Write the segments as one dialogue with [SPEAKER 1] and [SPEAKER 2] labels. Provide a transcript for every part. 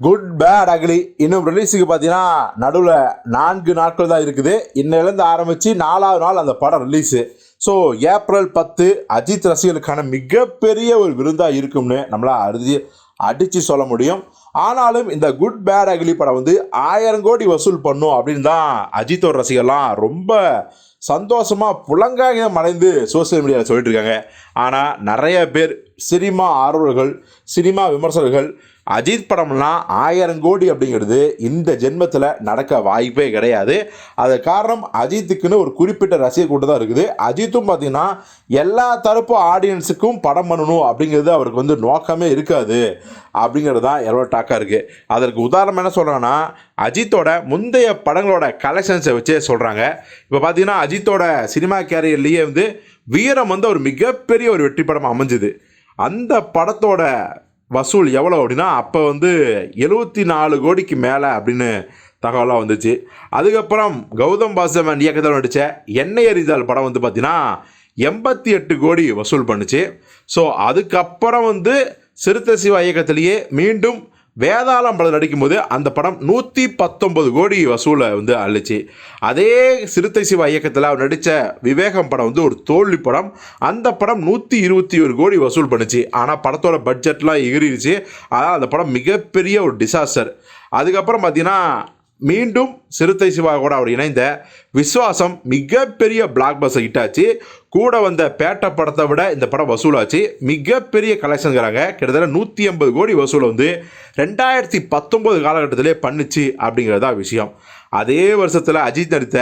[SPEAKER 1] Good bad ugly இன்னும் ரிலீஸுக்கு பார்த்தீங்கன்னா நடுவில் 4 நாட்கள் தான் இருக்குது. இன்னிலேருந்து ஆரம்பித்து 4வது நாள் அந்த படம் ரிலீஸு. ஸோ ஏப்ரல் 10 அஜித் ரசிகர்களுக்கான மிகப்பெரிய ஒரு விருந்தாக இருக்கும்னு நம்மளால் அடித்து சொல்ல முடியும். ஆனாலும் இந்த குட் பேட் அக்லி படம் 1000 கோடி வசூல் பண்ணும் அப்படின்னு தான் அஜித்தோட ரசிகர்லாம் ரொம்ப சந்தோஷமாக புலங்காகிதம் அடைந்து சோசியல் மீடியாவில் சொல்லிட்டு இருக்காங்க. ஆனால் நிறைய பேர் சினிமா ஆர்வலர்கள், சினிமா விமர்சகர்கள் அஜித் படம்லாம் 1000 கோடி அப்படிங்கிறது இந்த ஜென்மத்தில் நடக்க வாய்ப்பே கிடையாது. அது காரணம் அஜித்துக்குன்னு ஒரு குறிப்பிட்ட ரசிகர் கூட்டம் தான் இருக்குது. அஜித்தும் பார்த்திங்கன்னா எல்லா தரப்பு ஆடியன்ஸுக்கும் படம் பண்ணணும் அப்படிங்கிறது அவருக்கு நோக்கமே இருக்காது அப்படிங்கிறது தான் எவ்வளோ டாக்காக இருக்குது. அதற்கு உதாரணம் என்ன சொல்கிறாங்கன்னா, அஜித்தோட முந்தைய படங்களோட கலெக்ஷன்ஸை வச்சே சொல்கிறாங்க. இப்போ பார்த்திங்கன்னா அஜித்தோட சினிமா கேரியர்லேயே வீரம் ஒரு மிகப்பெரிய ஒரு வெற்றி படம் அமைஞ்சுது. அந்த படத்தோட வசூல் எவ்வளோ அப்படின்னா அப்போ 74 கோடிக்கு மேலே அப்படின்னு தகவலாக வந்துச்சு. அதுக்கப்புறம் கௌதம் வாசுதேவன் இயக்கத்தில் நடித்த எண்ணெய் எரிதல் படம் பார்த்திங்கன்னா 88 கோடி வசூல் பண்ணுச்சு. ஸோ அதுக்கப்புறம் சிறுத்தை சிவா இயக்கத்திலேயே மீண்டும் வேதாளம் படம் நடிக்கும்போது அந்த படம் 119 கோடி வசூலை அள்ளிச்சு. அதே சிறுத்தை சிவா இயக்கத்தில் அவர் நடித்த விவேகம் படம் ஒரு தோல்வி படம். அந்த படம் 121 கோடி வசூல் பண்ணுச்சு. ஆனால் படத்தோட பட்ஜெட்லாம் எகிரிடுச்சு. அதான் அந்த படம் மிகப்பெரிய ஒரு டிசாஸ்டர். அதுக்கப்புறம் பார்த்தீங்கன்னா மீண்டும் சிறுத்தை சிவா கூட அவர் இணைந்த விஸ்வாசம் மிகப்பெரிய பிளாக் பஸ்டர் ஹிட் ஆச்சு. கூட வந்த பேட்ட படத்தை விட இந்த படம் வசூலாச்சு. மிகப்பெரிய கலெக்ஷன்கிறாங்க. கிட்டத்தட்ட 180 கோடி வசூலை 2019 காலகட்டத்திலே பண்ணுச்சு அப்படிங்கிறதா விஷயம். அதே வருஷத்தில் அஜித் நடித்த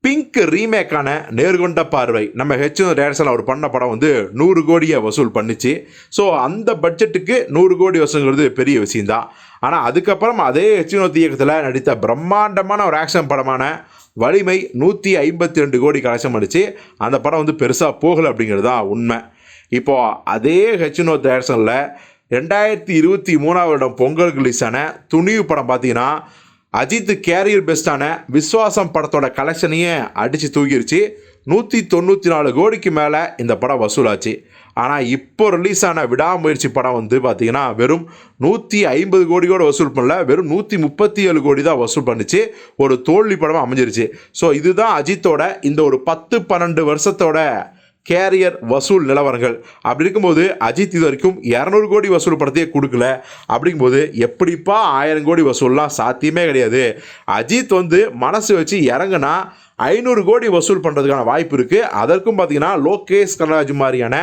[SPEAKER 1] பிங்க் ரீமேக்கான நேர்கொண்ட பார்வை நம்ம டேரக்ஷன் அவர் பண்ண படம் 100 கோடியை வசூல் பண்ணிச்சு. ஸோ அந்த பட்ஜெட்டுக்கு 100 கோடி வசூல்ங்கிறது பெரிய விஷயம்தான். ஆனால் அதுக்கப்புறம் அதே இயக்கத்தில் நடித்த பிரம்மாண்டமான ஒரு ஆக்ஷன் படமான வலிமை 152 கோடி கலெக்ஷன் பண்ணிச்சு. அந்த படம் பெருசாக போகலை அப்படிங்கிறது தான் உண்மை. இப்போது அதே டேரக்ஷனில் 2023 பொங்கலுக்கு ரிலீஸான துணிவு படம் பார்த்தீங்கன்னா அஜித் கேரியர் பெஸ்ட்டான விஸ்வாசம் படத்தோட கலெக்ஷனையே அடித்து தூக்கிடுச்சு. 194 கோடிக்கு மேலே இந்த படம் வசூலாச்சு. ஆனால் இப்போ ரிலீஸ் ஆன விடாமுயற்சி படம் பார்த்திங்கன்னா வெறும் 150 கோடியோடு வசூல் பண்ணல, வெறும் 137 கோடி தான் வசூல் பண்ணிச்சு. ஒரு தோல்வி படமாக அமைஞ்சிருச்சு. ஸோ இதுதான் அஜித்தோட இந்த ஒரு 10-12 வருஷத்தோட கேரியர் வசூல் நிலவரங்கள். அப்படி இருக்கும்போது அஜித் இது வரைக்கும் 200 கோடி வசூல் படத்தையே கொடுக்கல. அப்படிங்கும்போது எப்படிப்பா 1000 கோடி வசூல்லாம் சாத்தியமே கிடையாது. அஜித் மனசு வச்சு இறங்குனா 500 கோடி வசூல் பண்ணுறதுக்கான வாய்ப்பு இருக்குது. அதற்கும் பார்த்திங்கன்னா லோகேஷ் கனகராஜ் மாதிரியான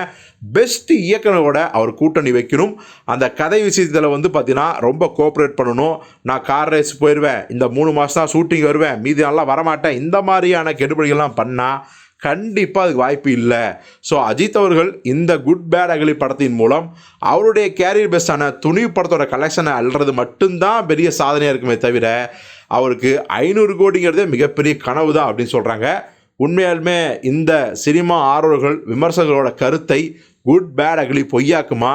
[SPEAKER 1] பெஸ்ட் இயக்குனரோட அவர் கூட்டணி வைக்கணும். அந்த கதை விஷயத்தில் பார்த்திங்கன்னா ரொம்ப கோஆப்ரேட் பண்ணணும். நான் கார் ரேஸ் போயிடுவேன், இந்த 3 மாதம் தான் ஷூட்டிங் வருவேன், மீதி நாளெலாம் வரமாட்டேன், இந்த மாதிரியான கெடுபடிகள்லாம் பண்ணால் கண்டிப்பாக அதுக்கு வாய்ப்பு இல்லை. ஸோ அஜித் அவர்கள் இந்த குட் பேட் அக்லி படத்தின் மூலம் அவருடைய கேரியர் பெஸ்டான துணிவு படத்தோட கலெக்ஷனை அல்றது மட்டும்தான் பெரிய சாதனையாக இருக்குமே தவிர அவருக்கு 500 கோடிங்கிறதே மிகப்பெரிய கனவு தான் அப்படின்னு சொல்கிறாங்க. உண்மையாலுமே இந்த சினிமா ஆர்வலர்கள் விமர்சகர்களோட கருத்தை குட் பேட் அக்லி பொய்யாக்குமா,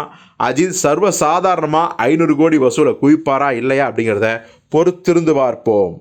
[SPEAKER 1] அஜித் சர்வ சாதாரணமாக 500 கோடி வசூலை குவிப்பாரா இல்லையா அப்படிங்கிறத பொறுத்திருந்து பார்ப்போம்.